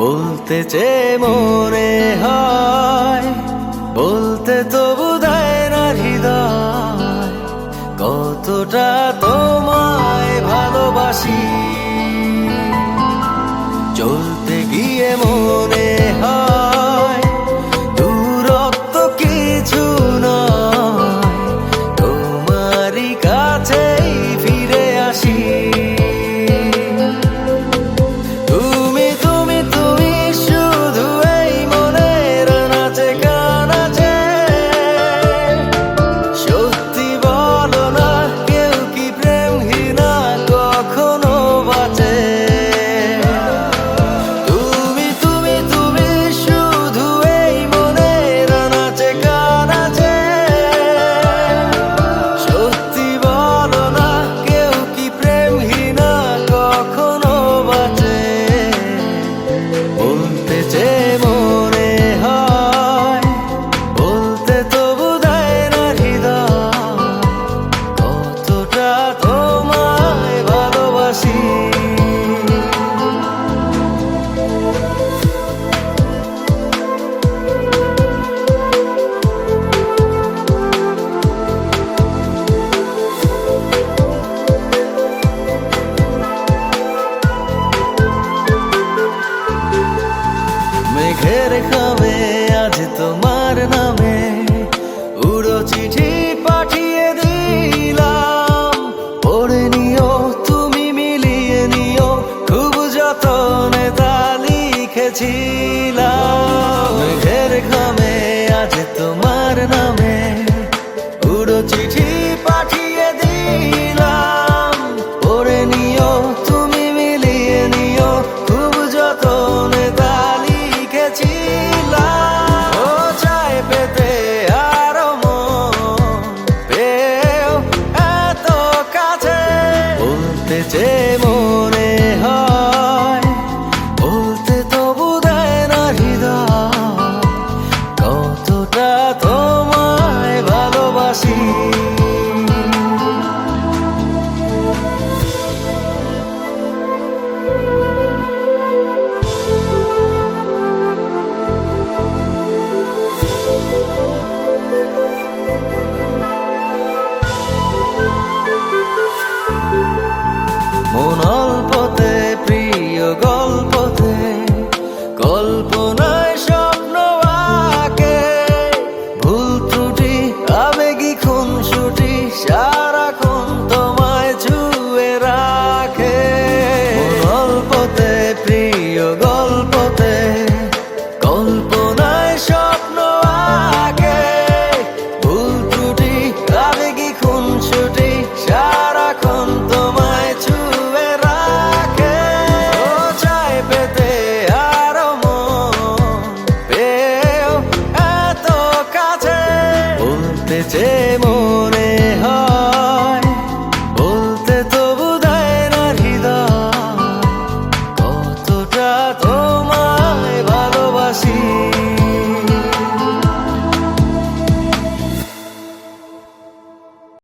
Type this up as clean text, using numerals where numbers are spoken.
বলতে চেয়ে মনে হয়, বলতে তবু দেয় না হৃদয়, কতটা তোমায় ভালোবাসি। চলতে গিয়ে মনে হয় দূরত্ব কিছু নয়, তোমারই কাছেই ফিরে আসি। মেঘের খামে আজ তোমার নামে উড়ো চিঠি পাঠিয়ে দিলাম, পড়ে নিও তুমি মিলিয়ে নিও, খুব যতনে তা লিখেছিলাম।